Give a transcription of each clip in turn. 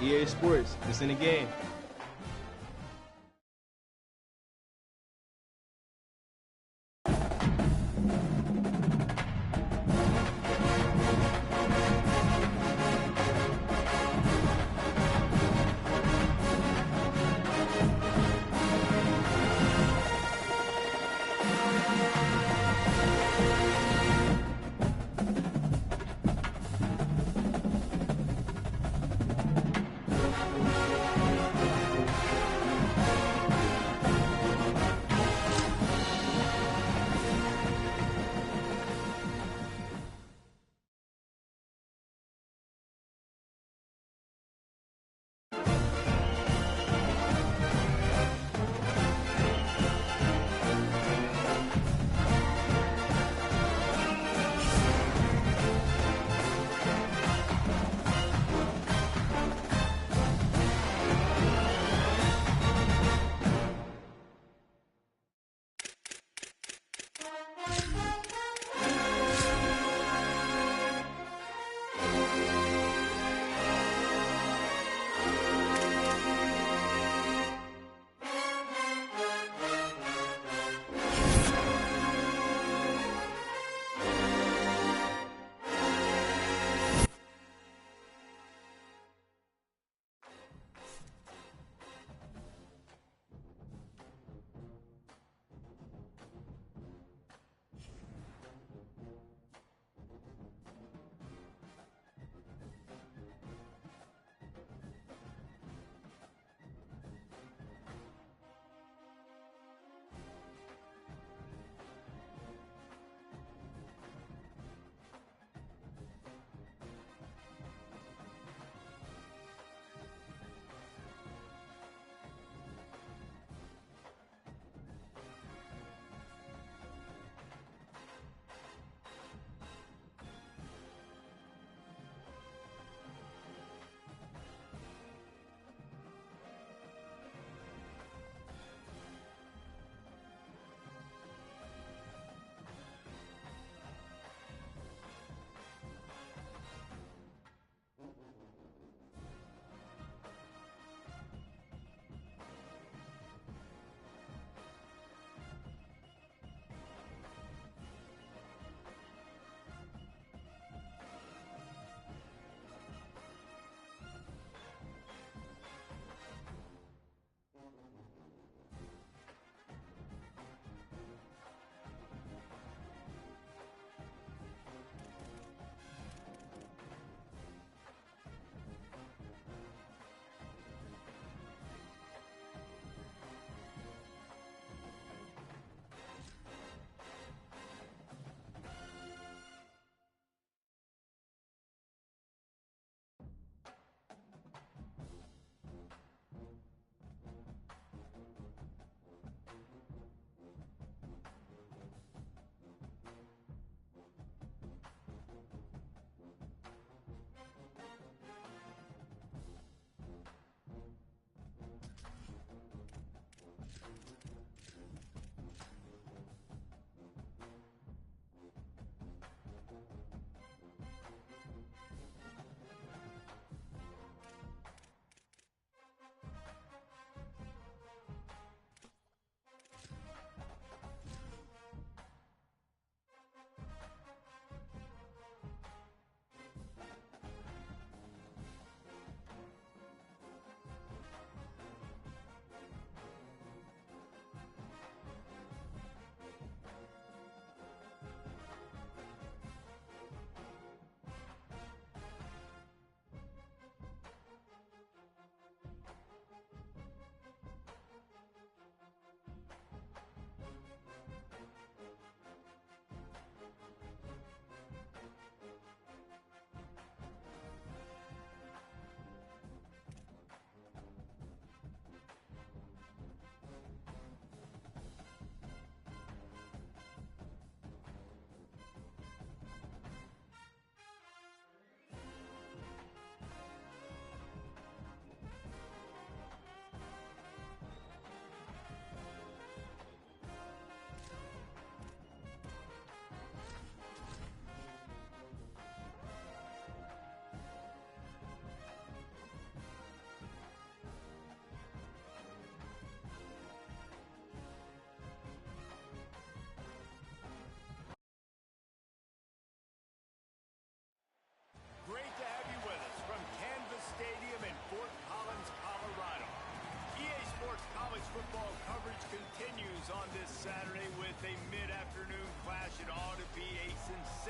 EA Sports, it's in the game.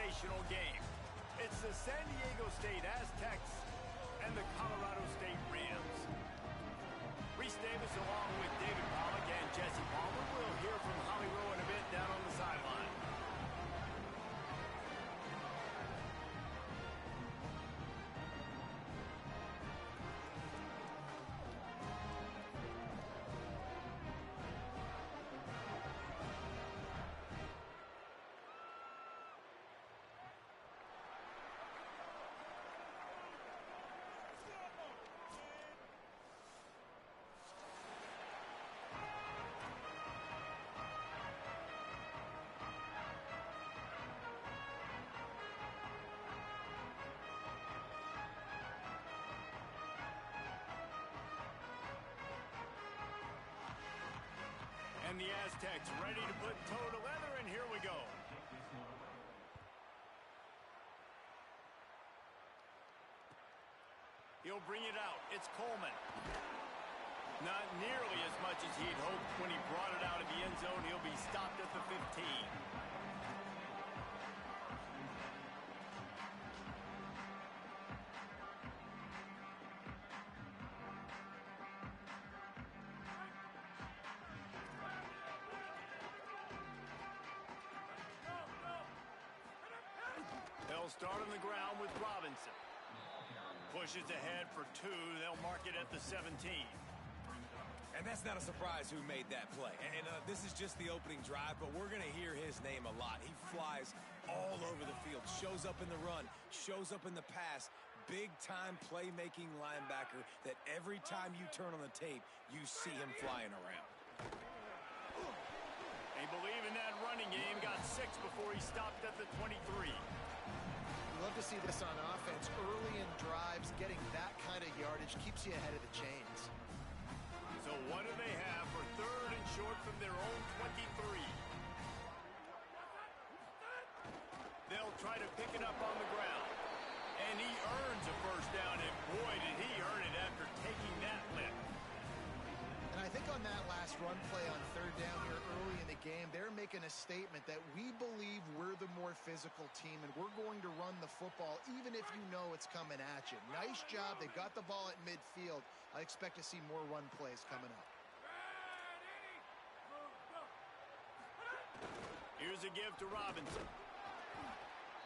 sensational game. It's the San Diego State Aztecs and the Colorado State Rams. Reese Davis along with David Pollack and Jesse Palmer. We'll hear from Holly Rowe in a bit down on the sideline. And the Aztecs ready to put toe to leather, and here we go. He'll bring it out. It's Coleman. Not nearly as much as he'd hoped when he brought it out of the end zone. He'll be stopped at the 15. They'll start on the ground with Robinson. Pushes ahead for 2. They'll mark it at the 17. And that's not a surprise who made that play. And this is just the opening drive, but we're going to hear his name a lot. He flies all over the field, shows up in the run, shows up in the pass. Big-time playmaking linebacker that every time you turn on the tape, you see him flying around. They believe in that running game. Got 6 before he stopped at the 23. Love to see this on offense. Early in drives, getting that kind of yardage keeps you ahead of the chains. So what do they have for 3rd and short from their own 23? They'll try to pick it up on the ground. And he earns a first down, and boy, did he earn it after taking that lift. And I think on that last run play on 3rd down here early in the game, they're making a statement that we believe we're the more physical team and we're going to run the football even if you know it's coming at you. Nice job. They got the ball at midfield. I expect to see more run plays coming up. Here's a give to Robinson.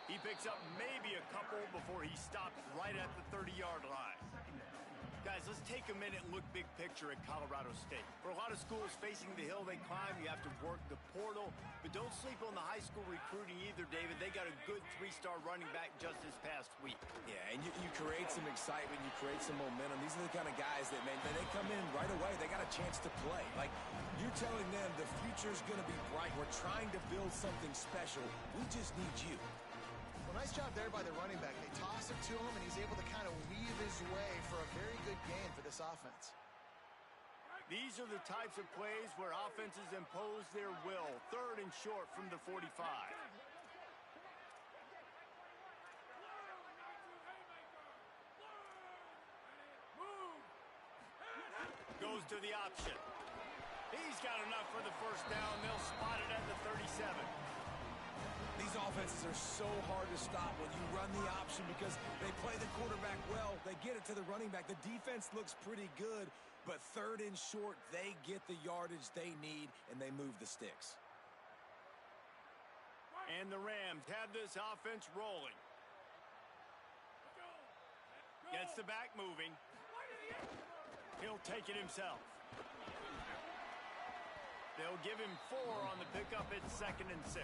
He picks up maybe a couple before he stopped right at the 30-yard line. Guys, let's take a minute and look big picture at Colorado State. For a lot of schools facing the hill they climb, you have to work the portal. But don't sleep on the high school recruiting either, David. They got a good 3-star running back just this past week. Yeah, and you create some excitement. You create some momentum. These are the kind of guys that, man, they come in right away. They got a chance to play. Like, you're telling them the future's going to be bright. We're trying to build something special. We just need you. Well, nice job there by the running back. They toss it to him, and he's able to kind of weave his way for a very good gain for this offense. These are the types of plays where offenses impose their will. 3rd and short from the 45. Goes to the option. He's got enough for the first down. They'll spot it at the 37. These offenses are so hard to stop when you run the option because they play the quarterback well. They get it to the running back. The defense looks pretty good, but 3rd and short, they get the yardage they need, and they move the sticks. And the Rams have this offense rolling. Gets the back moving. He'll take it himself. They'll give him 4 on the pickup at 2nd and 6.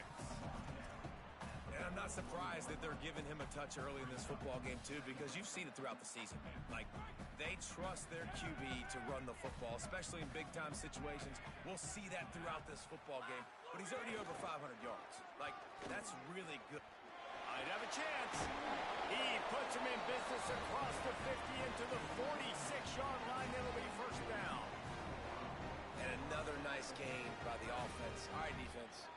And I'm not surprised that they're giving him a touch early in this football game, too, because you've seen it throughout the season. Like, they trust their QB to run the football, especially in big-time situations. We'll see that throughout this football game. But he's already over 500 yards. Like, that's really good. Might have a chance. He puts him in business across the 50 into the 46-yard line. That'll be first down. And another nice gain by the offense. All right, defense.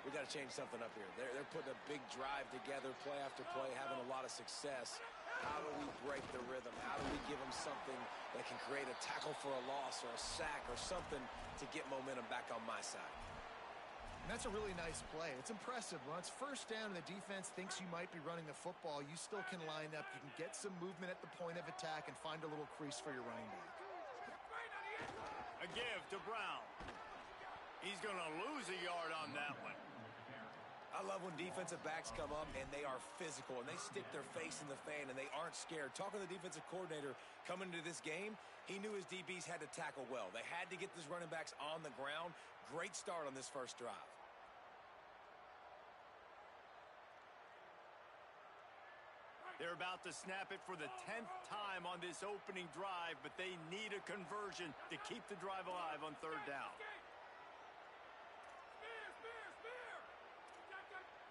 We got to change something up here. They're putting a big drive together, play after play, having a lot of success. How do we break the rhythm? How do we give them something that can create a tackle for a loss or a sack or something to get momentum back on my side? And that's a really nice play. It's impressive. When it's first down and the defense thinks you might be running the football, you still can line up. You can get some movement at the point of attack and find a little crease for your running back. A give to Brown. He's going to lose a yard on that one. I love when defensive backs come up and they are physical and they stick their face in the fan and they aren't scared. Talking to the defensive coordinator coming into this game, he knew his DBs had to tackle well. They had to get these running backs on the ground. Great start on this first drive. They're about to snap it for the 10th time on this opening drive, but they need a conversion to keep the drive alive on third down.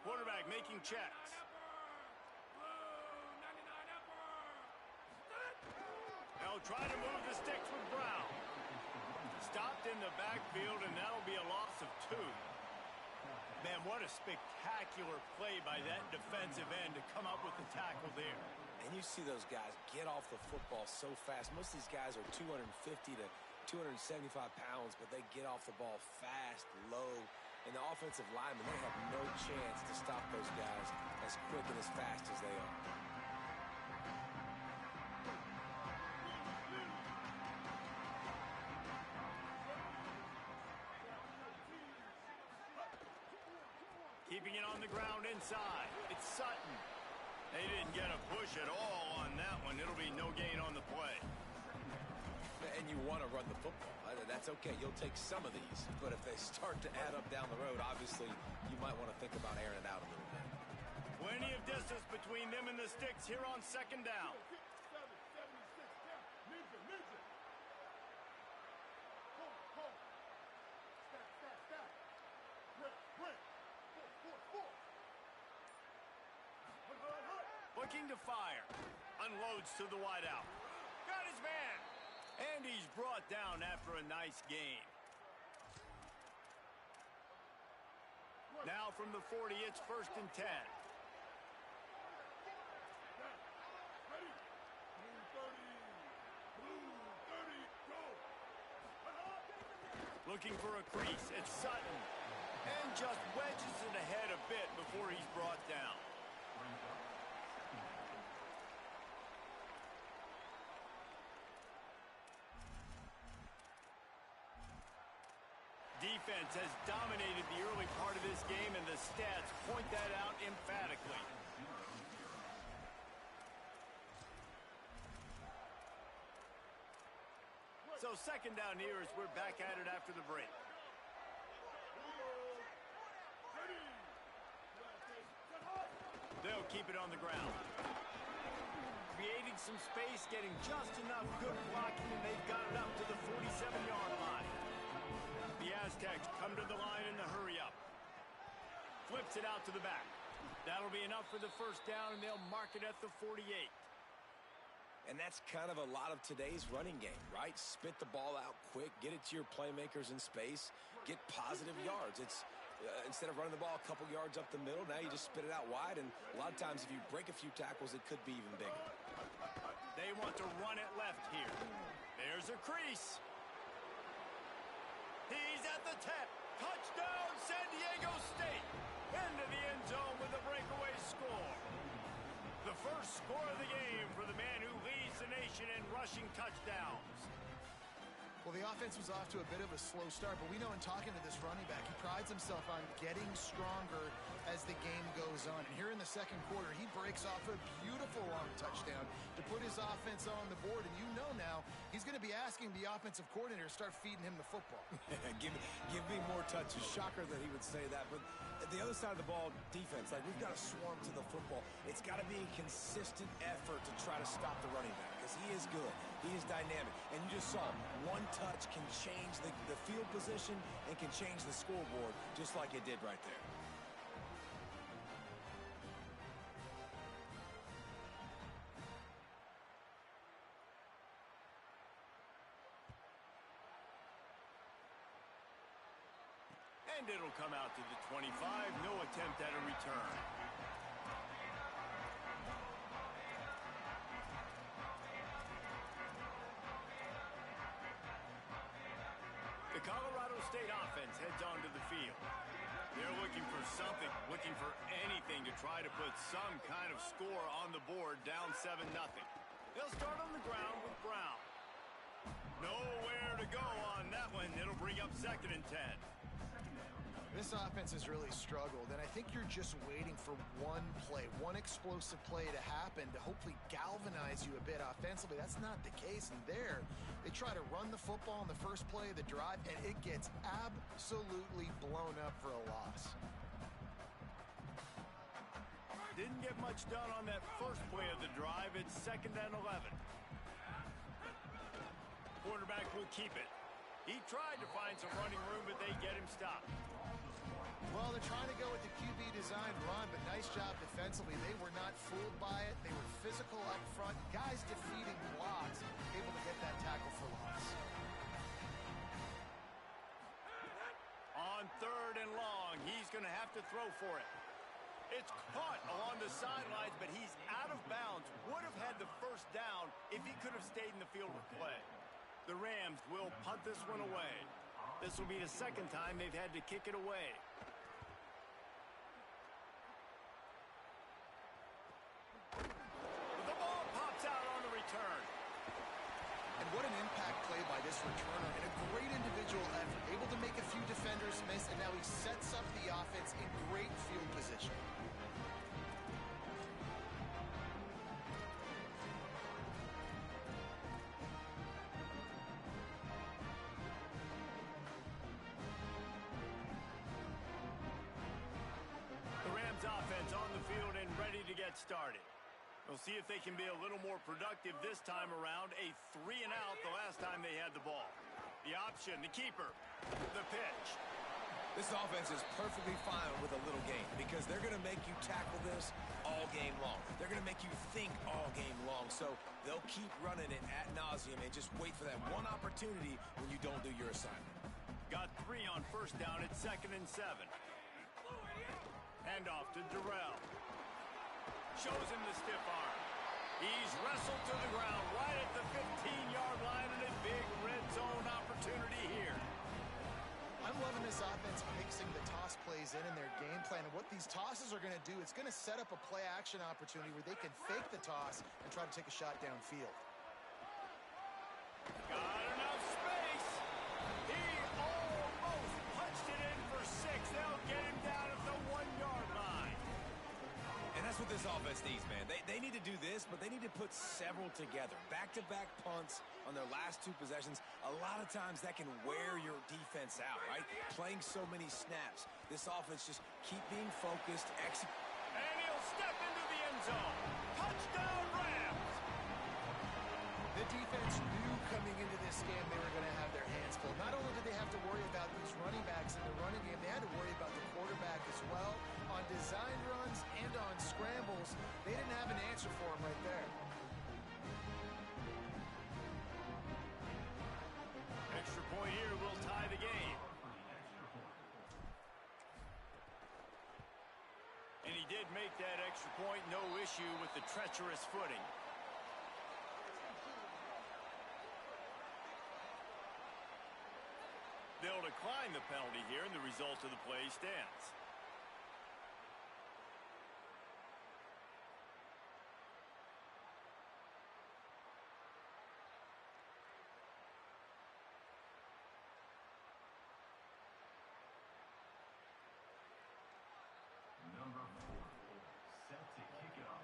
Quarterback making checks. They'll try to move the sticks with Brown. Stopped in the backfield, and that'll be a loss of 2. Man, what a spectacular play by that defensive end to come up with the tackle there. And you see those guys get off the football so fast. Most of these guys are 250 to 275 pounds, but they get off the ball fast, low. And the offensive linemen, they have no chance to stop those guys as quick and as fast as they are. Keeping it on the ground inside. It's Sutton. They didn't get a push at all on that one. It'll be no gain on the play. And you want to run the football. That's okay. You'll take some of these. But if they start to add up down the road, obviously, you might want to think about airing it out a little bit. Plenty of distance between them and the sticks here on second down. Looking to fire. Unloads to the wideout. Got his man. And he's brought down after a nice gain. Now from the 40, it's 1st and 10. Looking for a crease. It's Sutton. And just wedges it ahead a bit before he's brought down. Defense has dominated the early part of this game, and the stats point that out emphatically. So second down here as we're back at it after the break. They'll keep it on the ground. Creating some space, getting just enough good blocking, and they've got it up to the 47-yard line. The Aztecs come to the line in the hurry-up. Flips it out to the back. That'll be enough for the first down, and they'll mark it at the 48. And that's kind of a lot of today's running game, right? Spit the ball out quick, get it to your playmakers in space, get positive yards. It's instead of running the ball a couple yards up the middle, now you just spit it out wide, and a lot of times if you break a few tackles, it could be even bigger. They want to run it left here. There's a crease. He's at the 10. Touchdown, San Diego State. Into the end zone with a breakaway score. The first score of the game for the man who leads the nation in rushing touchdowns. Well, the offense was off to a bit of a slow start, but we know in talking to this running back, he prides himself on getting stronger as the game goes on. And here in the second quarter, he breaks off a beautiful long touchdown to put his offense on the board. And you know now he's going to be asking the offensive coordinator to start feeding him the football. give me more touches. Shocker that he would say that. But at the other side of the ball, defense, like we've got to swarm to the football. It's got to be a consistent effort to try to stop the running back because he is good. He is dynamic. And you just saw him. One touch can change the field position and can change the scoreboard just like it did right there. And it'll come out to the 25. No attempt at a return. The Colorado State offense heads onto the field. They're looking for something, looking for anything to try to put some kind of score on the board, down 7-0. They'll start on the ground with Brown. Nowhere to go on that one. It'll bring up 2nd and 10. This offense has really struggled, and I think you're just waiting for one play, one explosive play to happen to hopefully galvanize you a bit offensively. That's not the case, and there, they try to run the football in the first play of the drive, and it gets absolutely blown up for a loss. Didn't get much done on that first play of the drive. It's 2nd and 11. Quarterback will keep it. He tried to find some running room, but they get him stopped. Well, they're trying to go with the QB design run, but nice job defensively. They were not fooled by it. They were physical up front. Guys defeating blocks, able to get that tackle for loss. On 3rd and long, he's going to have to throw for it. It's caught along the sidelines, but he's out of bounds. Would have had the first down if he could have stayed in the field of play. The Rams will punt this one away. This will be the 2nd time they've had to kick it away. The ball pops out on the return. And what an impact play by this returner, and a great individual effort. Able to make a few defenders miss, and now he sets up the offense in great field position. Offense on the field and ready to get started. We'll see if they can be a little more productive this time around. A 3-and-out the last time they had the ball. The option, the keeper, the pitch. This offense is perfectly fine with a little game because they're going to make you tackle this all game long. They're going to make you think all game long. So they'll keep running it ad nauseum and just wait for that one opportunity when you don't do your assignment. Got 3 on 1st down at 2nd and 7. Hand off to Durrell. Shows him the stiff arm. He's wrestled to the ground right at the 15-yard line, and a big red zone opportunity here. I'm loving this offense mixing the toss plays in their game plan. And what these tosses are going to do, it's going to set up a play-action opportunity where they can fake the toss and try to take a shot downfield. Got enough space. He almost punched it in for 6. They'll get him down at the 1-yard line. And that's what this offense needs, man. They need to do this, but they need to put several together. Back-to-back punts on their last 2 possessions. A lot of times that can wear your defense out, right? Playing so many snaps. This offense just keep being focused, and he'll step into the end zone. Touchdown, Rams! The defense knew coming into this game they were going to have their hands full. Not only did they have to worry about these running backs in the running game, they had to worry about the quarterback as well. On design runs and on scrambles, they didn't have an answer for him right there. Extra point here will tie the game. And he did make that extra point, no issue with the treacherous footing. They'll decline the penalty here, and the result of the play stands. Number 4, set to kick it off.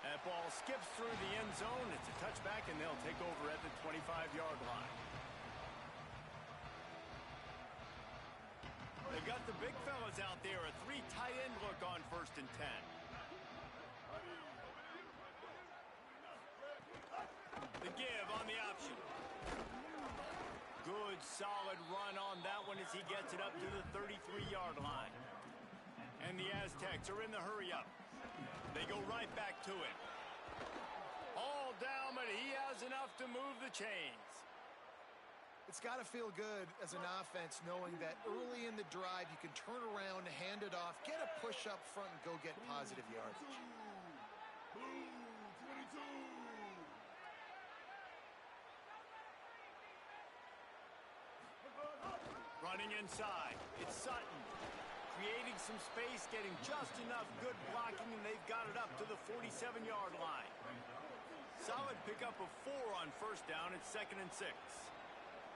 That ball skips through the end zone. It's a touchback, and they'll take over at the 25-yard line. They've got the big fellas out there. A 3 tight end look on 1st and 10. The give on the option. Good, solid run on that one as he gets it up to the 33-yard line. And the Aztecs are in the hurry-up. They go right back to it. All down, but he has enough to move the chains. It's got to feel good as an offense knowing that early in the drive you can turn around, hand it off, get a push up front, and go get positive yardage. Running inside. It's Sutton. Creating some space, getting just enough good blocking, and they've got it up to the 47-yard line. Solid pickup of 4 on first down. It's 2nd and 6.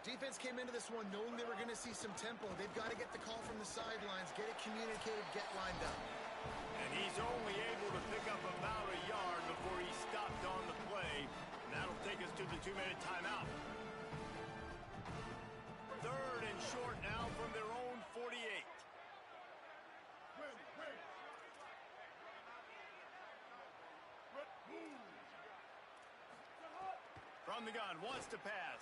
Defense came into this one knowing they were going to see some tempo. They've got to get the call from the sidelines, get it communicated, get lined up. And he's only able to pick up about a yard before he stopped on the play. And that'll take us to the 2-minute timeout. 3rd and short now from their own 48. From the gun, wants to pass.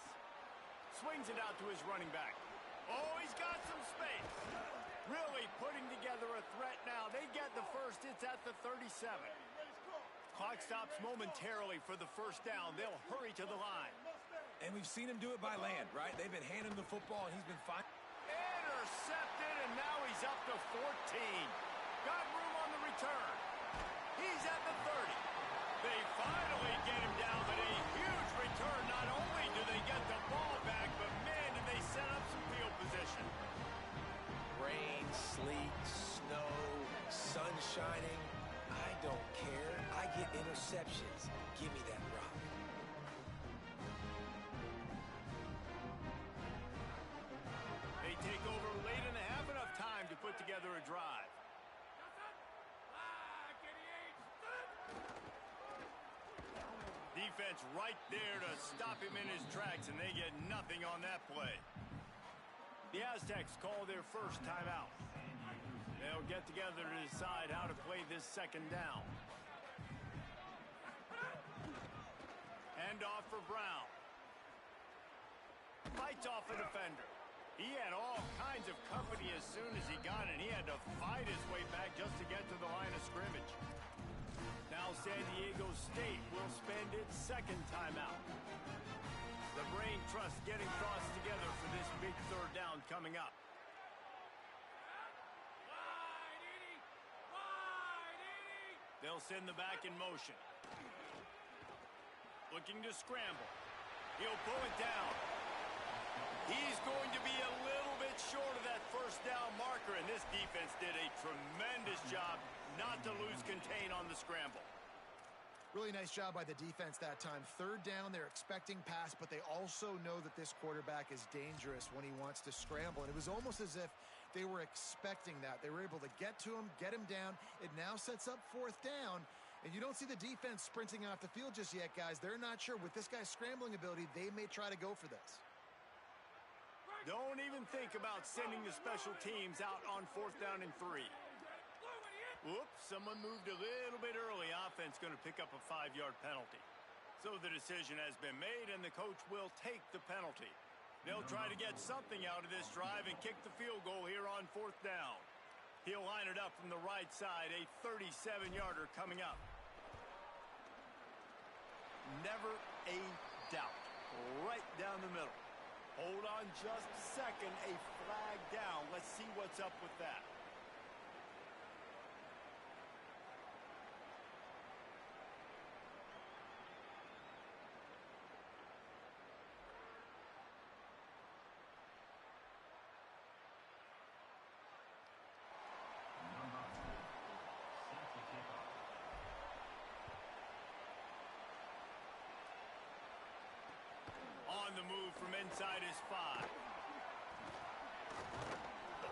Swings it out to his running back. Oh, he's got some space. Really putting together a threat now. They get the first. It's at the 37. Clock stops momentarily for the first down. They'll hurry to the line. And we've seen him do it by land, right? They've been handing him the football, and he's been fine. Intercepted, and now he's up to 14. Got room on the return. He's at the 30. They finally get him down, but a huge return. Not only do they get the ball back, but man, did they set up some field position. Rain, sleet, snow, sun shining. I don't care. I get interceptions. Give me that rock. They take over late in the half, enough time to put together a drive. Defense right there to stop him in his tracks, and they get nothing on that play. The Aztecs call their first timeout. They'll get together to decide how to play this 2nd down. Hand off for Brown. Fights off a defender. He had all kinds of company as soon as he got it. He had to fight his way back just to get to the line of scrimmage. Now San Diego State will spend its 2nd timeout. The brain trust getting thoughts together for this big 3rd down coming up. They'll send the back in motion. Looking to scramble. He'll pull it down. He's going to be a little bit short of that first down marker, and this defense did a tremendous job not to lose contain on the scramble. Really nice job by the defense that time. 3rd down, they're expecting pass, but they also know that this quarterback is dangerous when he wants to scramble. And it was almost as if they were expecting that. They were able to get to him, get him down. It now sets up 4th down. And you don't see the defense sprinting off the field just yet, guys. They're not sure. With this guy's scrambling ability, they may try to go for this. Don't even think about sending the special teams out on 4th down and 3. Whoops, someone moved a little bit early. Offense going to pick up a 5-yard penalty. So the decision has been made, and the coach will take the penalty. They'll try to get something out of this drive and kick the field goal here on 4th down. He'll line it up from the right side, a 37-yarder coming up. Never a doubt. Right down the middle. Hold on just a second. A flag down. Let's see what's up with that. On the move from inside his 5.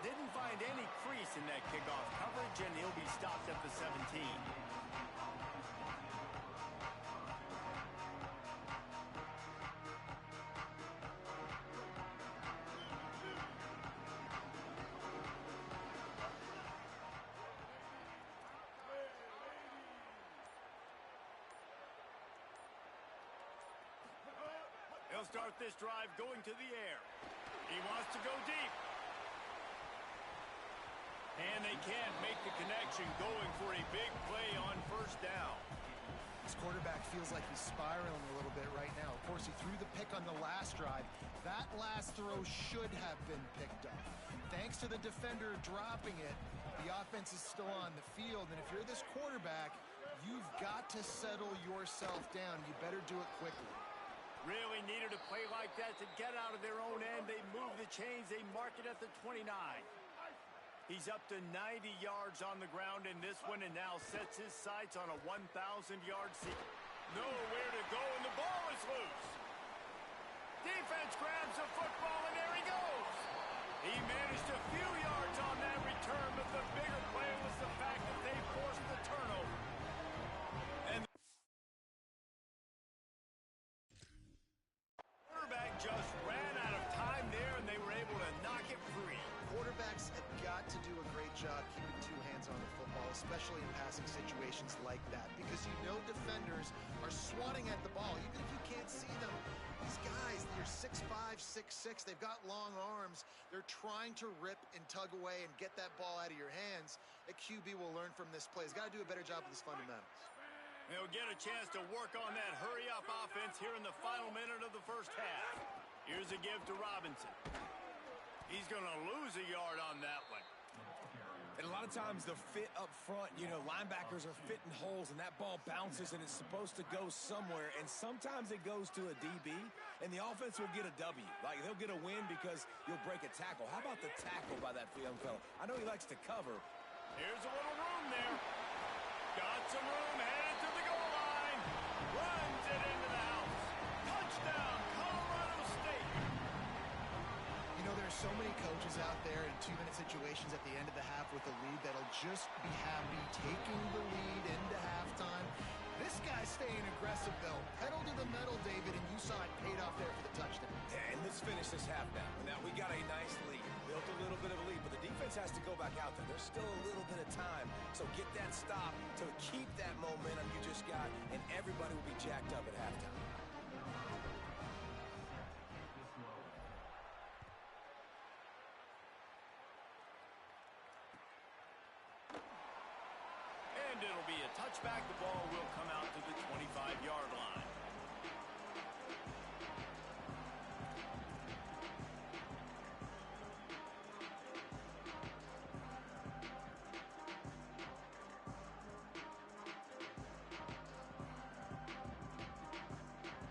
Didn't find any crease in that kickoff coverage, and he'll be stopped at the 17. He'll start this drive going to the air. He wants to go deep. And they can't make the connection, going for a big play on first down. This quarterback feels like he's spiraling a little bit right now. Of course, he threw the pick on the last drive. That last throw should have been picked up. Thanks to the defender dropping it, the offense is still on the field. And if you're this quarterback, you've got to settle yourself down. You better do it quickly. Really needed a play like that to get out of their own end. They move the chains. They mark it at the 29. He's up to 90 yards on the ground in this one and now sets his sights on a 1,000-yard season. Nowhere to go, and the ball is loose. Defense grabs the football, and there he goes. He managed a few yards on that return, but the bigger play was the fact that they forced the turnover. And the quarterback just ran out of time there, and they were able to knock it free. Quarterbacks have got to do a great job keeping two hands on the football, especially in passing situations like that, because you know defenders are swatting at the ball, even if you can't see them. These guys, they're 6'5", 6'6", they've got long arms. They're trying to rip and tug away and get that ball out of your hands. A QB will learn from this play. He's got to do a better job with his fundamentals. They'll get a chance to work on that hurry-up offense here in the final minute of the first half. Here's a give to Robinson. He's going to lose a yard on that one. And a lot of times the fit up front, you know, linebackers are fitting holes, and that ball bounces, and it's supposed to go somewhere. And sometimes it goes to a DB, and the offense will get a W. Like, they'll get a win because you'll break a tackle. How about the tackle by that young fella? I know he likes to cover. Here's a little room there. Got some room, headed to the goal line. Runs it into the house. Touchdown, Colorado State. You know, there's so many coaches out there in two-minute situations at the end of the half with a lead that'll just be happy taking the lead into halftime. This guy's staying aggressive, though. Pedal to the metal, David, and you saw it paid off there for the touchdown. And let's finish this half now. Now, we got a nice lead. Built a little bit of a lead, but the defense has to go back out there. There's still a little bit of time. So get that stop to keep that momentum you just got, and everybody will be jacked up at halftime. And it'll be a touchback. The ball will come out to the 25-yard line.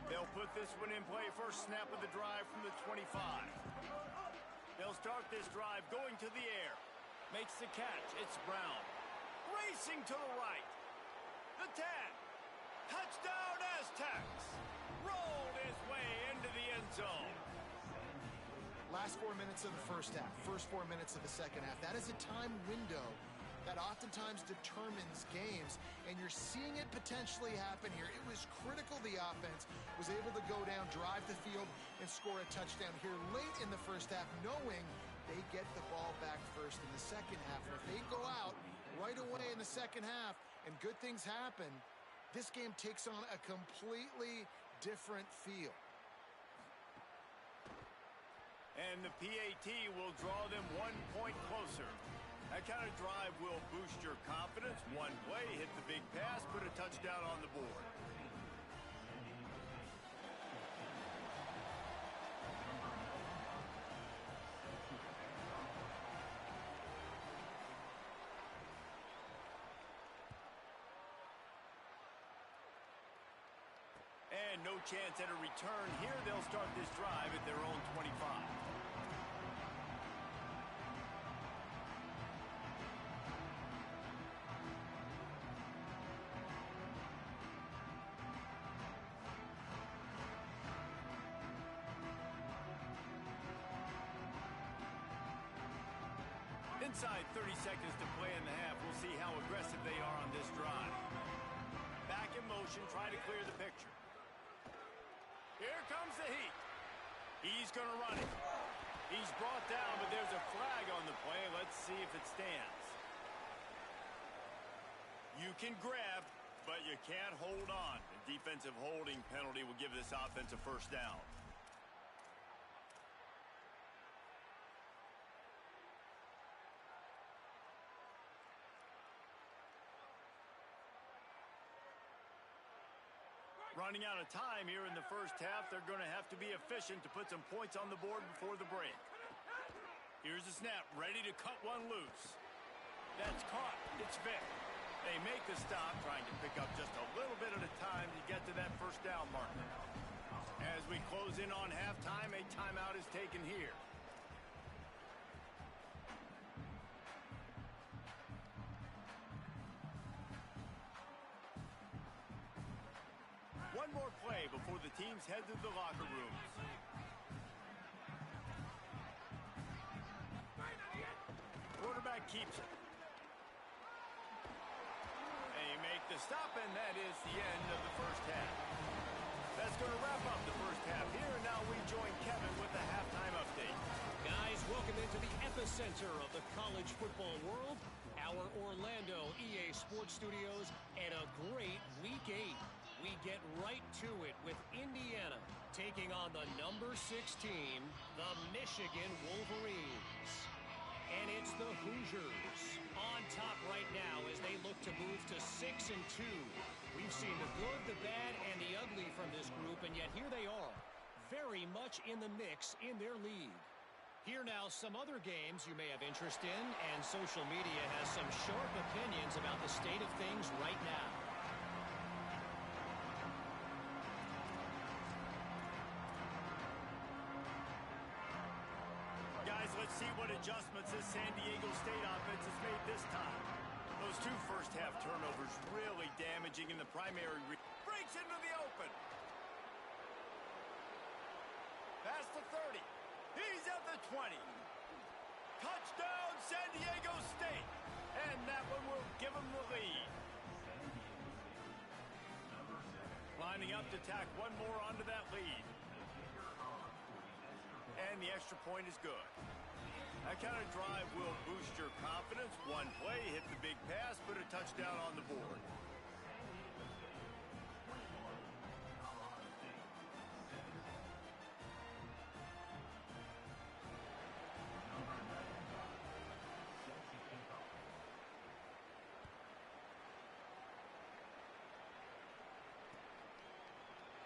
They'll put this one in play. First snap of the drive from the 25. They'll start this drive going to the air. Makes the catch. It's Brown. Racing to the right. The 10. Touchdown Aztecs. Rolled his way into the end zone. Last 4 minutes of the first half, first 4 minutes of the second half. That is a time window that oftentimes determines games, and you're seeing it potentially happen here. It was critical the offense was able to go down, drive the field, and score a touchdown here late in the first half, knowing they get the ball back first in the second half. And if they go out right away in the second half and good things happen, this game takes on a completely different feel. And the PAT will draw them 1 point closer. That kind of drive will boost your confidence. One play, hit the big pass, put a touchdown on the board. And no chance at a return here. They'll start this drive at their own 25. Inside 30 seconds to play in the half. We'll see how aggressive they are on this drive. Back in motion, try to clear the picture. Here comes the heat. He's going to run it. He's brought down, but there's a flag on the play. Let's see if it stands. You can grab, but you can't hold on. The defensive holding penalty will give this offense a first down. Running out of time here in the first half. They're going to have to be efficient to put some points on the board before the break. Here's the snap, ready to cut one loose. That's caught. It's Vick. They make the stop, trying to pick up just a little bit at a time to get to that first down marker. As we close in on halftime, a timeout is taken here. One more play before the teams head to the locker rooms. Quarterback keeps it. They make the stop, and that is the end of the first half. That's going to wrap up the first half here. Now we join Kevin with the halftime update. Guys, welcome into the epicenter of the college football world, our Orlando EA Sports Studios, and a great Week 8. We get right to it with Indiana taking on the number 6 team, the Michigan Wolverines. And it's the Hoosiers on top right now as they look to move to 6-2. We've seen the good, the bad, and the ugly from this group, and yet here they are, very much in the mix in their league. Here now some other games you may have interest in, and social media has some sharp opinions about the state of things right now. Guys, let's see what adjustments this San Diego State offense has made this time. Those 2 first-half turnovers really damaging in the primary. Breaks into the open. Past the 30. He's at the 20. Touchdown, San Diego State. And that one will give him the lead. Lining up to tack one more onto that lead. And the extra point is good. That kind of drive will boost your confidence. One play, hit the big pass, put a touchdown on the board.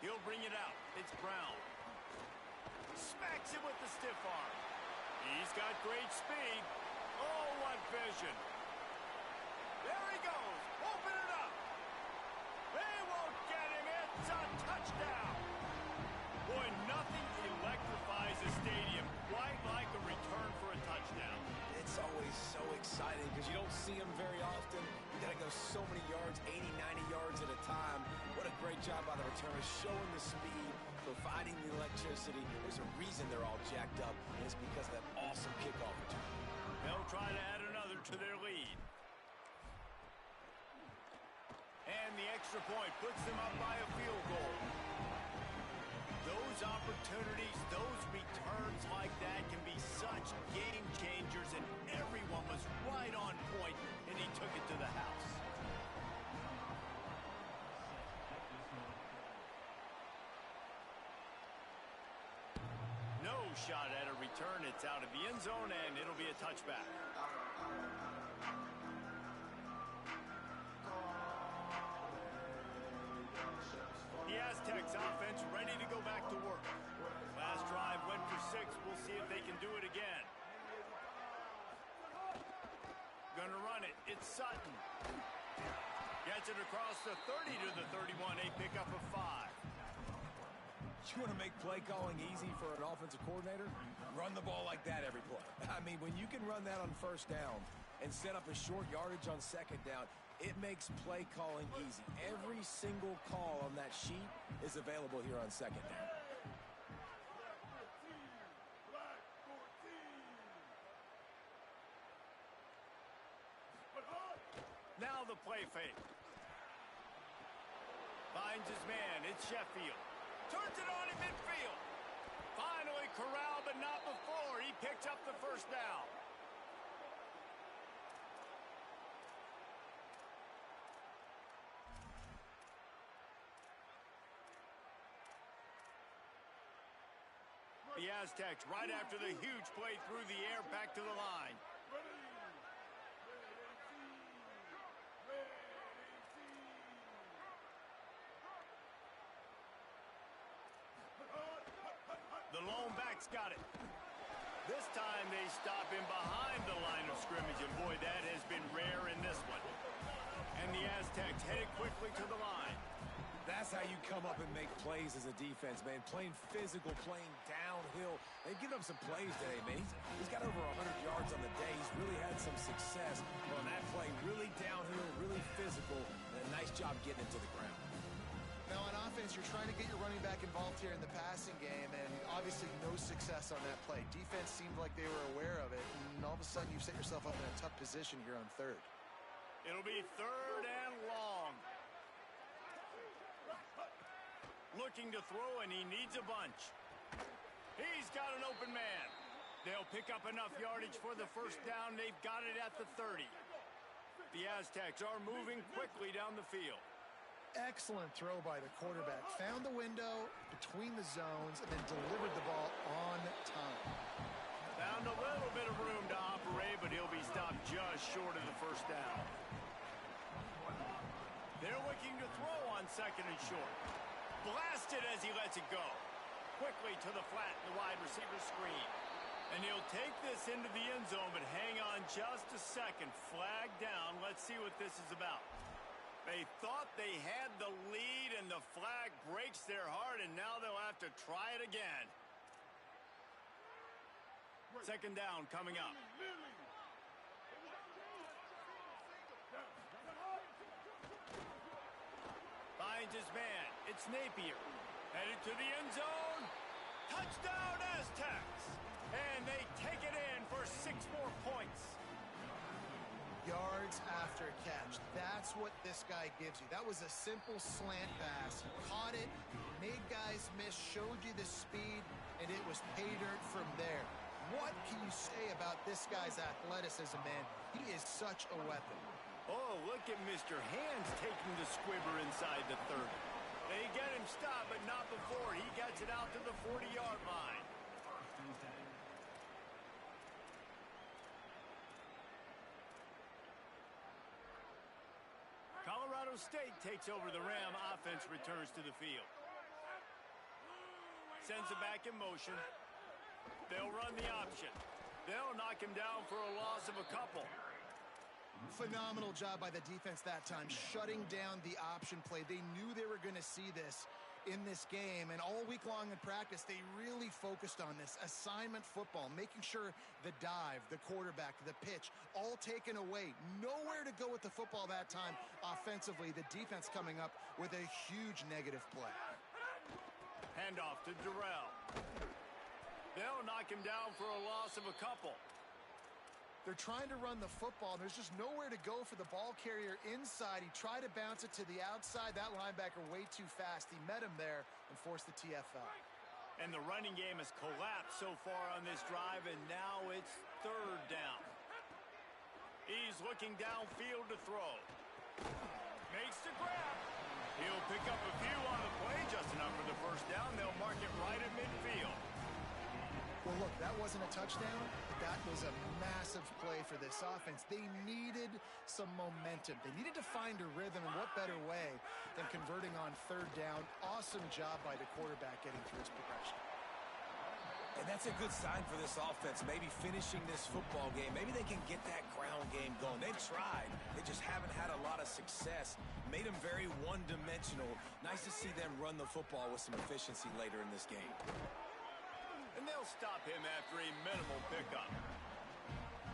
He'll bring it out. It's Brown. Smacks it with the stiff arm. He's got great speed. Oh, what vision. There he goes. Open it up. They won't get him. It's a touchdown. Boy, nothing electrifies a stadium quite like a return for a touchdown. It's always so exciting because you don't see them very often. You got to go so many yards, 80, 90 yards at a time. What a great job by the returners, showing the speed, providing the electricity. There's a reason they're all jacked up, and it's because of that awesome kickoff return. They'll try to add another to their lead. And the extra point puts them up by a field goal. Those opportunities, those returns like that can be such game changers, and everyone was right on point, and he took it to the house. No shot at a return. It's out of the end zone, and it'll be a touchback. The Aztecs offense ready to go back to work. Last drive went for 6. We'll see if they can do it again. Gonna run it. It's Sutton. Gets it across the 30 to the 31. A pickup of 5. You want to make play calling easy for an offensive coordinator? Run the ball like that every play. I mean, when you can run that on first down and set up a short yardage on second down, it makes play calling easy. Every single call on that sheet is available here on second down. Now the play fake. Finds his man. It's Sheffield. Turns it on in midfield. Finally corralled, but not before. He picks up the first down. The Aztecs right after the huge play through the air back to the line. The lone back's got it. This time they stop him behind the line of scrimmage, and boy, that has been rare in this one. And the Aztecs headed quickly to the line. That's how how you come up and make plays as a defense, man. Playing physical, playing downhill. They've given up some plays today, man. He's got over 100 yards on the day. He's really had some success on that play. Really downhill, really physical, and a nice job getting it to the ground. Now, on offense, you're trying to get your running back involved here in the passing game, and obviously no success on that play. Defense seemed like they were aware of it, and all of a sudden you've set yourself up in a tough position here on third. It'll be 3rd and long. Looking to throw, and he needs a bunch. He's got an open man. They'll pick up enough yardage for the first down. They've got it at the 30. The Aztecs are moving quickly down the field. Excellent throw by the quarterback. Found the window between the zones and then delivered the ball on time. Found a little bit of room to operate, but he'll be stopped just short of the first down. They're looking to throw on 2nd and short. Blasted as he lets it go. Quickly to the flat, the wide receiver screen. And he'll take this into the end zone, but hang on just a second. Flag down. Let's see what this is about. They thought they had the lead, and the flag breaks their heart, and now they'll have to try it again. 2nd down coming up. Finds his man. It's Napier. Headed to the end zone. Touchdown, Aztecs! And they take it in for 6 more points. Yards after catch. That's what this guy gives you. That was a simple slant pass. He caught it, made guys miss, showed you the speed, and it was pay dirt from there. What can you say about this guy's athleticism, man? He is such a weapon. Oh, look at Mr. Hands taking the squibber inside the 30. They get him stopped, but not before he gets it out to the 40-yard line. Colorado State takes over the Ram. Offense returns to the field. Sends it back in motion. They'll run the option. They'll knock him down for a loss of a couple. Phenomenal job by the defense that time, shutting down the option play. They knew they were going to see this in this game, and all week long in practice, they really focused on this assignment football, making sure the dive, the quarterback, the pitch, all taken away. Nowhere to go with the football that time offensively. The defense coming up with a huge negative play. Handoff to Durrell. They'll knock him down for a loss of a couple. They're trying to run the football, and there's just nowhere to go for the ball carrier inside. He tried to bounce it to the outside. That linebacker way too fast. He met him there and forced the TFL. And the running game has collapsed so far on this drive, and now it's 3rd down. He's looking downfield to throw. Makes the grab. He'll pick up a few on the play, just enough for the first down. They'll mark it right at midfield. Well, look, that wasn't a touchdown. That was a massive play for this offense. They needed some momentum. They needed to find a rhythm, and what better way than converting on 3rd down. Awesome job by the quarterback getting through his progression. And that's a good sign for this offense, maybe finishing this football game. Maybe they can get that ground game going. They've tried. They just haven't had a lot of success. Made them very one-dimensional. Nice to see them run the football with some efficiency later in this game. And they'll stop him after a minimal pickup.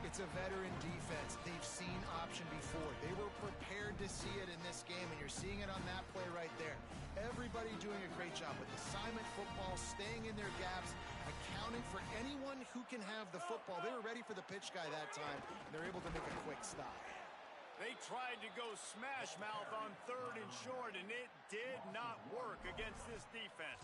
It's a veteran defense. They've seen option before. They were prepared to see it in this game, and you're seeing it on that play right there. Everybody doing a great job with assignment football, staying in their gaps, accounting for anyone who can have the football. They were ready for the pitch guy that time, and they're able to make a quick stop. They tried to go smash mouth on 3rd and short, and it did not work against this defense.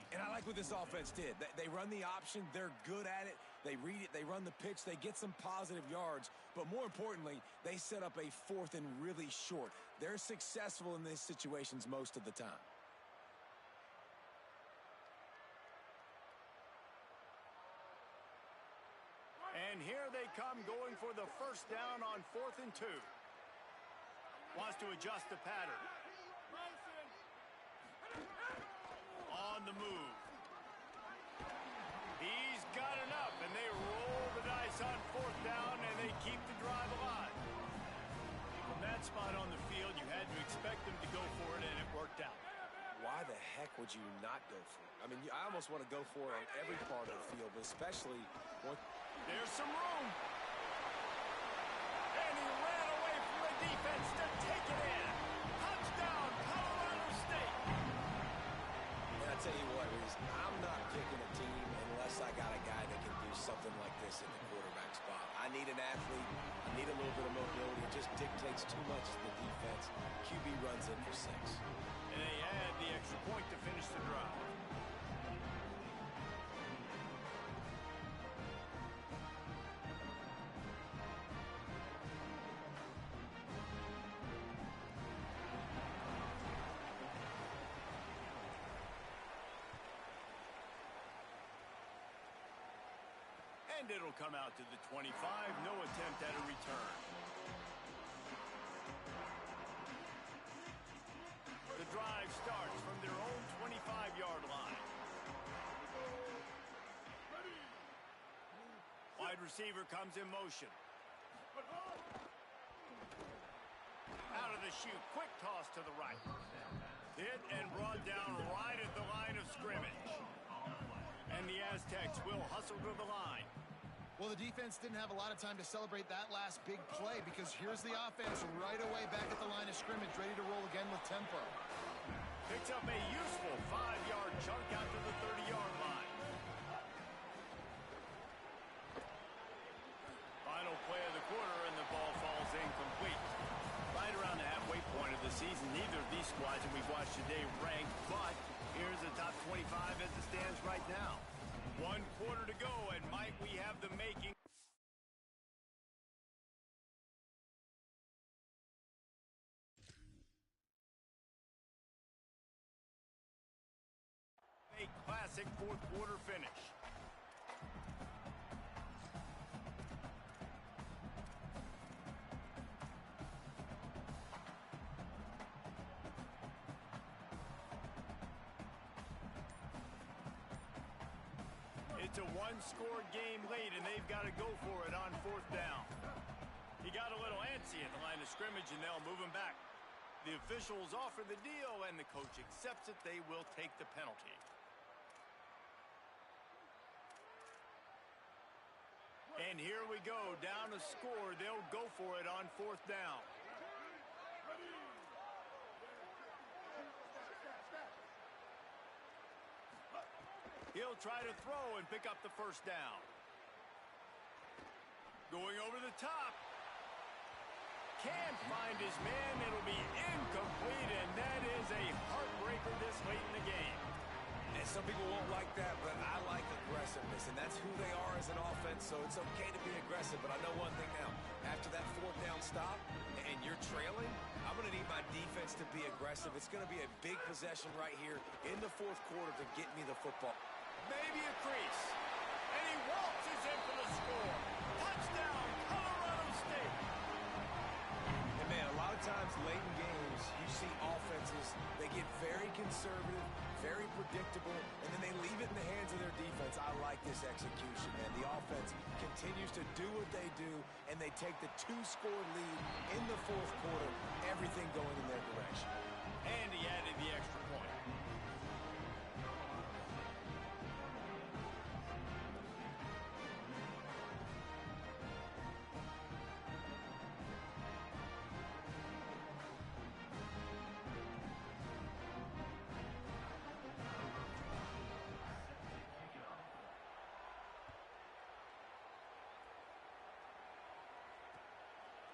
And I like what this offense did. They run the option. They're good at it. They read it. They run the pitch. They get some positive yards. But more importantly, they set up a 4th and really short. They're successful in these situations most of the time. And here they come going for the first down on 4th and 2. Wants to adjust the pattern. On the move. He's got enough, and they roll the dice on 4th down, and they keep the drive alive. From that spot on the field, you had to expect them to go for it, and it worked out. heck would you not go for? I mean, I almost want to go for it on every part of the field, but especially when... There's some room. And he ran away from the defense to take it in. Touchdown, Colorado State. And I tell you what, Reese, I'm not picking a team unless I got a guy that can do something like this in the quarterback spot. I need an athlete. I need a little bit of mobility. It just dictates too much to the defense. QB runs in for 6. And they had the extra point to finish the drive. And it'll come out to the 25. No attempt at a return. The drive starts from their own 25-yard line. Wide receiver comes in motion. Out of the chute. Quick toss to the right. Hit and brought down right at the line of scrimmage. And the Aztecs will hustle to the line. Well, the defense didn't have a lot of time to celebrate that last big play because here's the offense right away back at the line of scrimmage, ready to roll again with tempo. Picks up a useful 5-yard chunk out to the 30-yard line. Final play of the quarter, and the ball falls incomplete. Right around the halfway point of the season, neither of these squads that we've watched today ranked, but here's the top 25 as it stands right now. 1 quarter to go, and might we have the making. A classic 4th quarter finish. It's a 1-score game late, and they've got to go for it on 4th down. He got a little antsy at the line of scrimmage, and they'll move him back. The officials offer the deal, and the coach accepts it. They will take the penalty. And here we go, down a score. They'll go for it on 4th down. He'll try to throw and pick up the 1st down. Going over the top. Can't find his man. It'll be incomplete, and that is a heartbreaker this late in the game. And some people won't like that, but I like aggressiveness, and that's who they are as an offense, so it's okay to be aggressive. But I know one thing now. After that 4th down stop, and you're trailing, I'm going to need my defense to be aggressive. It's going to be a big possession right here in the 4th quarter to get me the football. Maybe a crease. And he waltzes in for the score. Touchdown, Colorado State. And man, a lot of times late in games, you see offenses, they get very conservative, very predictable, and then they leave it in the hands of their defense. I like this execution, man. The offense continues to do what they do, and they take the 2-score lead in the 4th quarter, everything going in their direction. And he added the extra point.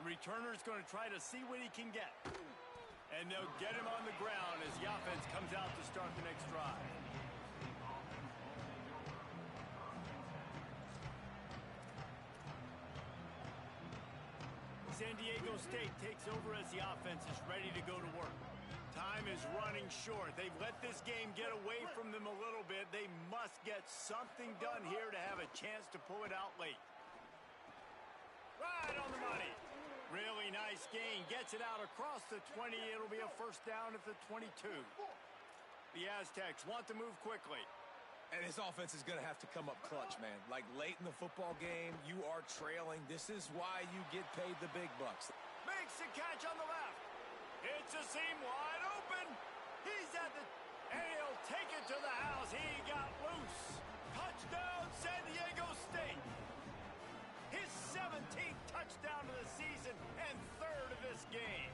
Returner's going to try to see what he can get. And they'll get him on the ground as the offense comes out to start the next drive. San Diego State takes over as the offense is ready to go to work. Time is running short. They've let this game get away from them a little bit. They must get something done here to have a chance to pull it out late. Right on the money. Really nice gain. Gets it out across the 20. It'll be a 1st down at the 22. The Aztecs want to move quickly. And this offense is going to have to come up clutch, man. Like late in the football game, you are trailing. This is why you get paid the big bucks. Makes the catch on the left. It's a seam wide open. He's at the And he'll take it to the house. He got loose. Touchdown, San Diego State. His 17th touchdown of the season and third of this game.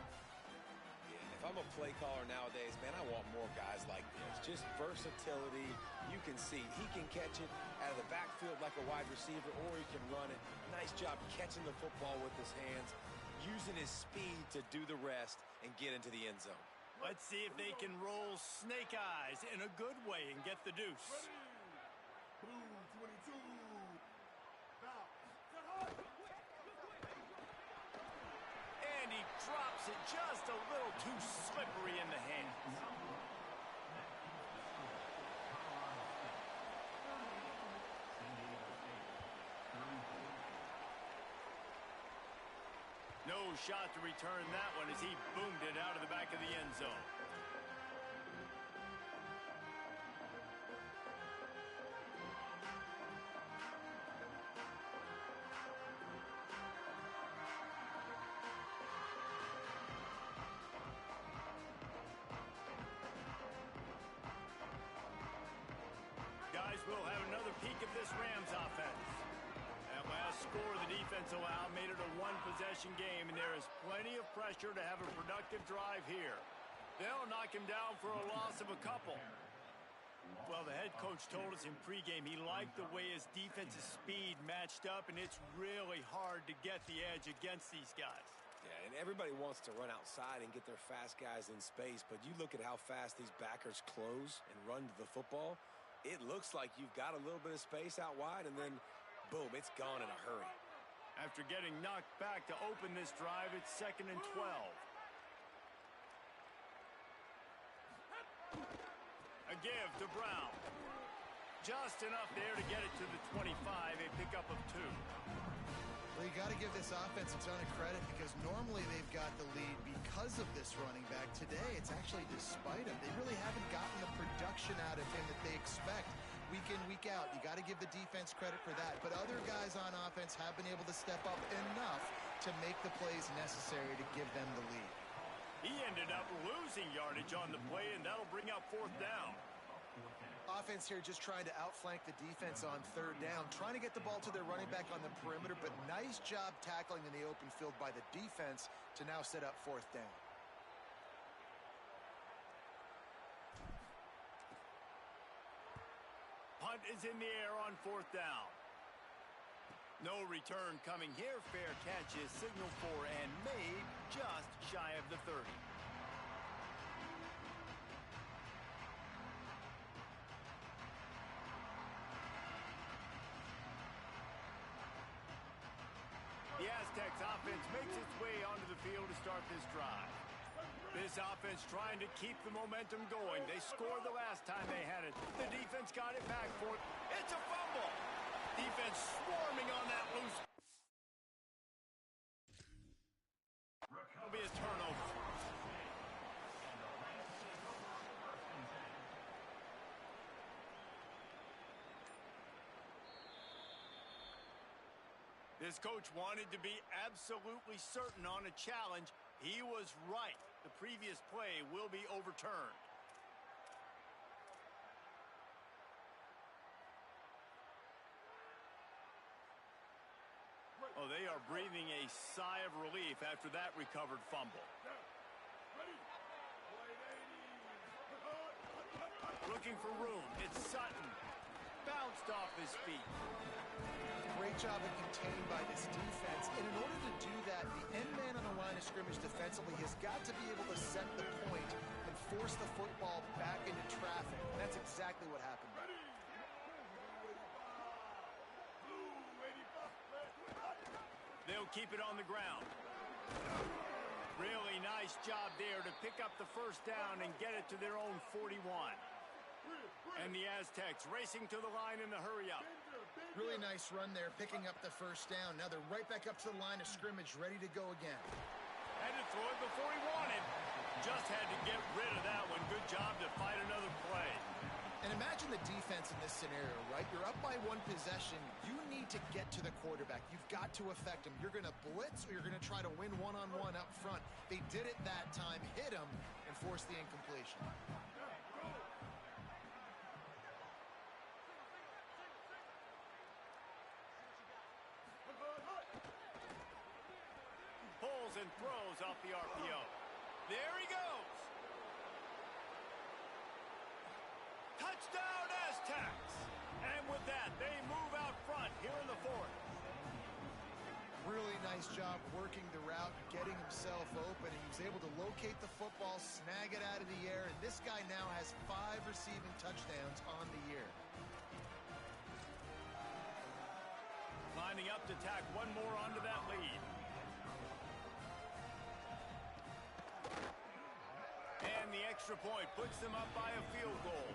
If I'm a play caller nowadays, man, I want more guys like this. Just versatility. You can see he can catch it out of the backfield like a wide receiver, or he can run it. Nice job catching the football with his hands, using his speed to do the rest and get into the end zone. Let's see if they can roll snake eyes in a good way and get the deuce. Blue 22. Now. And he drops it just a little too slippery in the hands. No shot to return that one as he boomed it out of the back of the end zone. Guys, we'll have another peek at this Rams offense. That last score the defense allowed made it a one-possession game, and there is plenty of pressure to have a productive drive here. They'll knock him down for a loss of a couple. Well, the head coach told us in pregame he liked the way his defensive speed matched up, and it's really hard to get the edge against these guys. Yeah, and everybody wants to run outside and get their fast guys in space, but you look at how fast these backers close and run to the football, it looks like you've got a little bit of space out wide, and then, boom, it's gone in a hurry. After getting knocked back to open this drive, it's 2nd and 12. A give to Brown. Just enough there to get it to the 25, a pickup of 2. Well, you got to give this offense a ton of credit because normally they've got the lead because of this running back. Today, it's actually despite him. They really haven't gotten the production out of him that they expect week in, week out. You got to give the defense credit for that. But other guys on offense have been able to step up enough to make the plays necessary to give them the lead. He ended up losing yardage on the play, and that'll bring up 4th down. Offense here just trying to outflank the defense on 3rd down, trying to get the ball to their running back on the perimeter, but nice job tackling in the open field by the defense to now set up 4th down. Punt is in the air on 4th down. No return coming here. Fair catch is signaled for and made just shy of the 30. The Aztecs offense makes its way onto the field to start this drive. This offense trying to keep the momentum going. They scored the last time they had it. The defense got it back for it. It's a fumble. Defense swarming on that loose. It'll be a turnover. This coach wanted to be absolutely certain on a challenge. He was right. The previous play will be overturned. Oh, they are breathing a sigh of relief after that recovered fumble. Looking for room. It's Sutton. Bounced off his feet. Great job of contained by this defense. And in order to do that, the end man on the line of scrimmage defensively has got to be able to set the point and force the football back into traffic. And that's exactly what happened. They'll keep it on the ground. Really nice job there to pick up the 1st down and get it to their own 41. And the Aztecs racing to the line in the hurry-up. Really nice run there, picking up the 1st down. Now they're right back up to the line of scrimmage, ready to go again. Had to throw it before he wanted. Just had to get rid of that one. Good job to fight another play. And imagine the defense in this scenario, right? You're up by 1 possession. You need to get to the quarterback. You've got to affect him. You're going to blitz or you're going to try to win one-on-one up front. They did it that time, hit him, and forced the incompletion. and throws off the RPO. There he goes. Touchdown, Aztecs. And with that, they move out front here in the fourth. Really nice job working the route, getting himself open. He was able to locate the football, snag it out of the air, and this guy now has 5 receiving touchdowns on the year. Lining up to tack one more onto that lead. And the extra point puts them up by a field goal.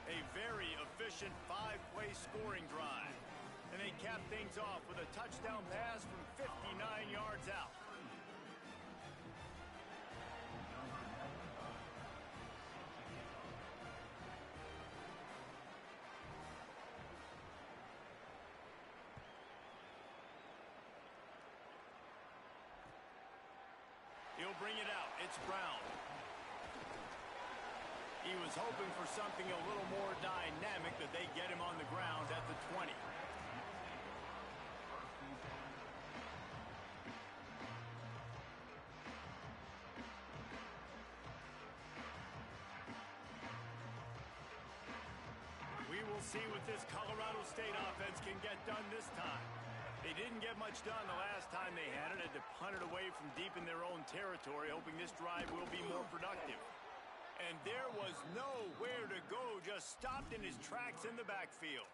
A very efficient 5-play scoring drive. And they cap things off with a touchdown pass from 59 yards out. He'll bring it out. It's Brown. He was hoping for something a little more dynamic, that they get him on the ground at the 20. We will see what this Colorado State offense can get done this time. They didn't get much done the last time they had it. Had to punt it away from deep in their own territory, hoping this drive will be more productive. And there was nowhere to go, just stopped in his tracks in the backfield.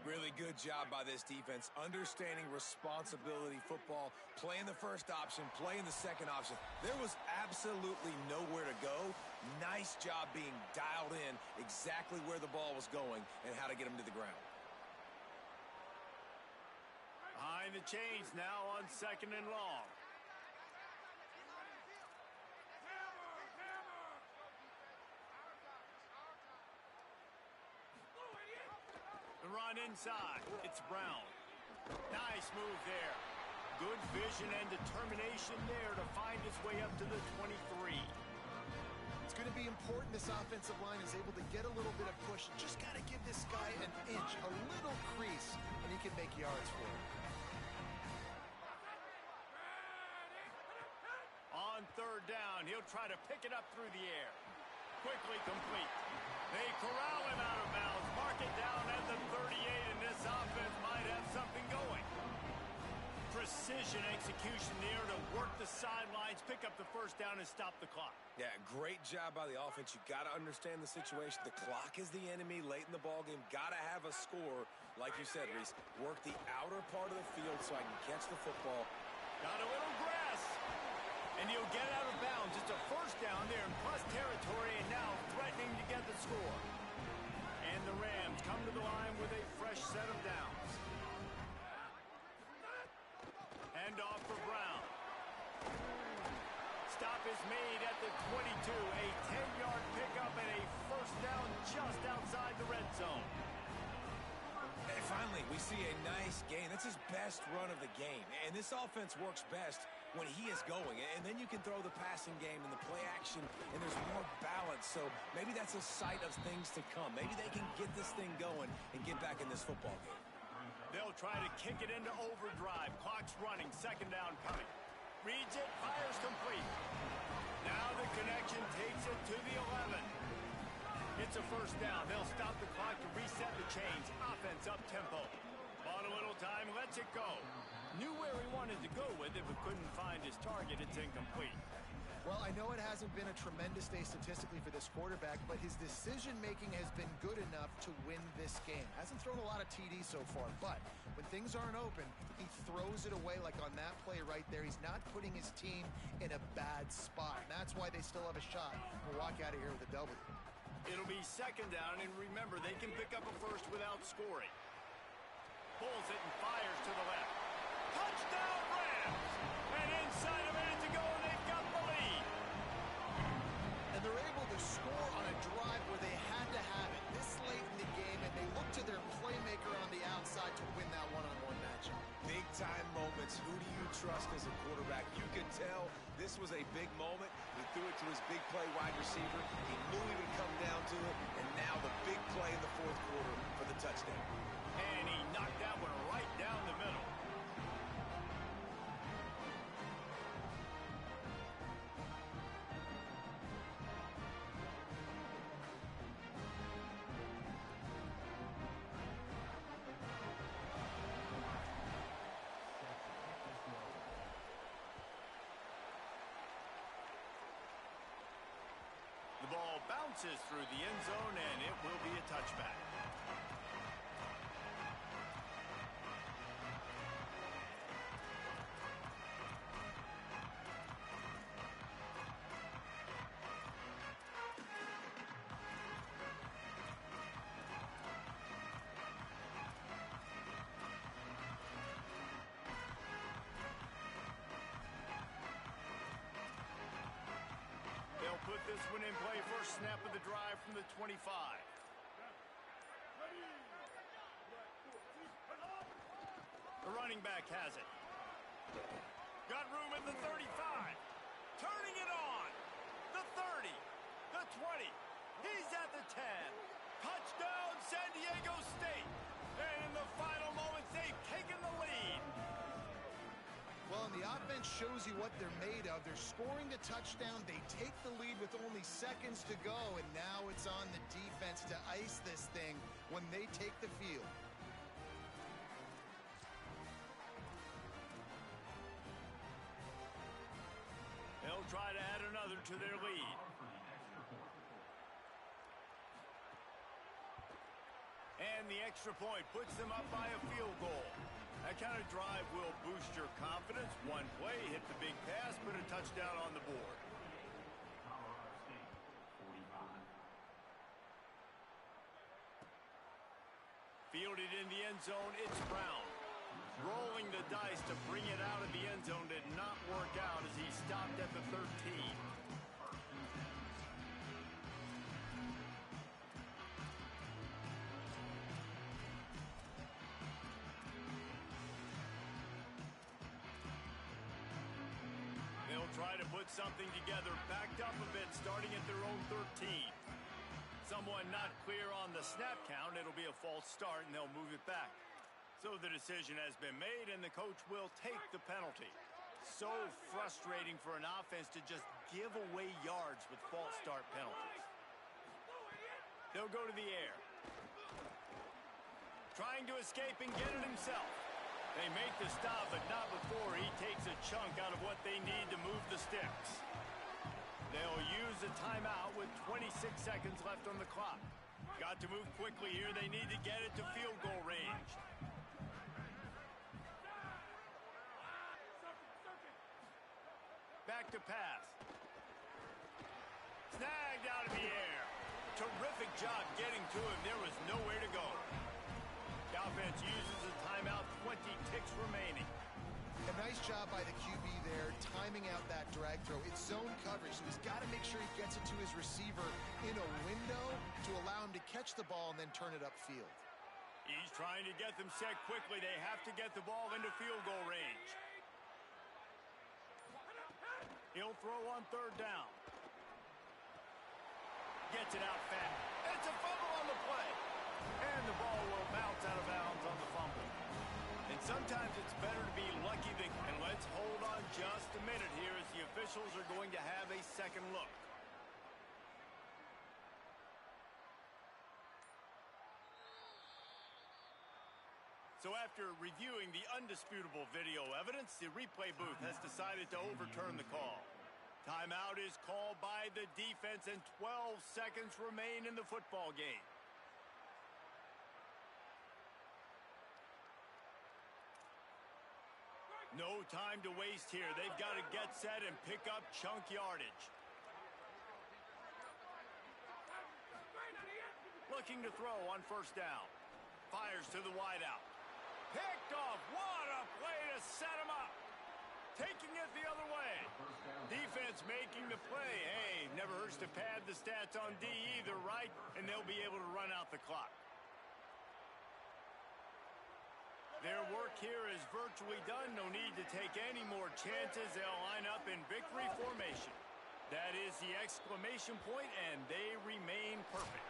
Really good job by this defense, understanding responsibility football, playing the first option, playing the second option. There was absolutely nowhere to go. Nice job being dialed in exactly where the ball was going and how to get him to the ground. Behind the chains now on 2nd and long. The run inside. It's Brown. Nice move there. Good vision and determination there to find his way up to the 23. It's going to be important this offensive line is able to get a little bit of push. Just got to give this guy an inch, a little crease, and he can make yards for it. On 3rd down, he'll try to pick it up through the air. Quickly complete. They corral him out of bounds, mark it down at the 38, and this offense might have something going. Precision execution there to work the sidelines, pick up the first down, and stop the clock. Yeah, great job by the offense. You got to understand the situation. The clock is the enemy late in the ballgame. Got to have a score. Like you said, Reese, work the outer part of the field so I can catch the football. Got a little grass. And he'll get out of bounds. It's a first down there in plus territory, and now threatening to get the score. And the Rams come to the line with a fresh set of downs. Hand off for Brown. Stop is made at the 22. A 10-yard pickup and a first down just outside the red zone. And finally, we see a nice gain. That's his best run of the game. And this offense works best when he is going. And then you can throw the passing game and the play action, and there's more balance. So maybe that's a sight of things to come. Maybe they can get this thing going and get back in this football game. They'll try to kick it into overdrive. Clock's running. 2nd down coming. Reads it. Fires complete. Now the connection takes it to the 11. It's a first down. They'll stop the clock to reset the chains. Offense up tempo. Bought a little time. Lets it go. Knew where he wanted to go with it, but couldn't find his target. It's incomplete. Well, I know it hasn't been a tremendous day statistically for this quarterback, but his decision-making has been good enough to win this game. Hasn't thrown a lot of TDs so far, but when things aren't open, he throws it away like on that play right there. He's not putting his team in a bad spot, and that's why they still have a shot to walk out of here with a W. It'll be 2nd down, and remember, they can pick up a first without scoring. Pulls it and fires to the left. Touchdown, Rams! And inside a minute to go, and they've got the lead. And they're able to score on a drive where they had to have it this late in the game, and they look to their playmaker on the outside to win that one-on-one matchup. Big-time moments. Who do you trust as a quarterback? You could tell this was a big moment. He threw it to his big play wide receiver. He knew he would come down to it, and now the big play in the 4th quarter for the touchdown. And he knocked that one right down the middle. ball bounces through the end zone, and it will be a touchback. Put this one in play. First snap of the drive from the 25. The running back has it. Got room at the 35. Turning it on. The 30. The 20. He's at the 10. Touchdown, San Diego State. And in the final moments, they've taken the lead. Well, and the offense shows you what they're made of. They're scoring the touchdown. They take the lead with only seconds to go, and now it's on the defense to ice this thing when they take the field. They'll try to add another to their lead. And the extra point puts them up by a field goal. That kind of drive will boost your confidence. One play, hit the big pass, put a touchdown on the board. Fielded in the end zone, it's Brown. Rolling the dice to bring it out of the end zone did not work out as he stopped at the 13. Try to put something together, backed up a bit, starting at their own 13. Someone not clear on the snap count. It'll be a false start, and they'll move it back. So the decision has been made, and the coach will take the penalty. So frustrating for an offense to just give away yards with false start penalties. They'll go to the air. Trying to escape and get it himself. They make the stop, but not before he takes a chunk out of what they need to move the sticks. They'll use a timeout with 26 seconds left on the clock. Got to move quickly here. They need to get it to field goal range. Back to pass. Snagged out of the air. Terrific job getting to him. There was nowhere to go. The offense uses a timeout, 20 ticks remaining. A nice job by the QB there, timing out that drag throw. It's zone coverage, so he's got to make sure he gets it to his receiver in a window to allow him to catch the ball and then turn it upfield. He's trying to get them set quickly. They have to get the ball into field goal range. He'll throw on third down. Gets it out fast. It's a fumble on the play. And the ball will bounce out of bounds on the fumble. And sometimes it's better to be lucky than... And let's hold on just a minute here as the officials are going to have a second look. So after reviewing the undisputable video evidence, the replay booth has decided to overturn the call. Timeout is called by the defense and 12 seconds remain in the football game. No time to waste here. They've got to get set and pick up chunk yardage. Looking to throw on first down. Fires to the wideout. Picked off. What a play to set him up. Taking it the other way. Defense making the play. Hey, never hurts to pad the stats on D either, right? And they'll be able to run out the clock. Their work here is virtually done. No need to take any more chances. They'll line up in victory formation. That is the exclamation point, and they remain perfect.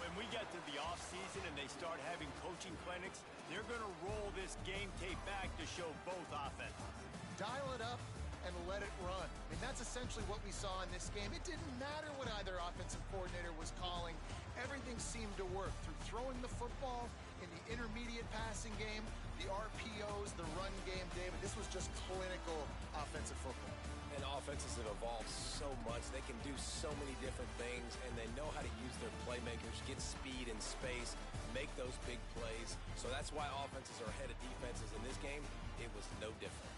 When we get to the offseason and they start having coaching clinics, they're going to roll this game tape back to show both offenses. Dial it up and let it run. And that's essentially what we saw in this game. It didn't matter what either offensive coordinator was calling. Everything seemed to work through throwing the football, in the intermediate passing game, the RPOs, the run game, David. This was just clinical offensive football. And offenses have evolved so much. They can do so many different things, and they know how to use their playmakers, get speed and space, make those big plays. So that's why offenses are ahead of defenses. In this game, it was no different.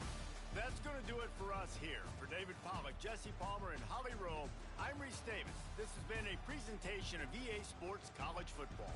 That's going to do it for us here. For David Pollack, Jesse Palmer, and Holly Rowe, I'm Reese Davis. This has been a presentation of EA Sports College Football.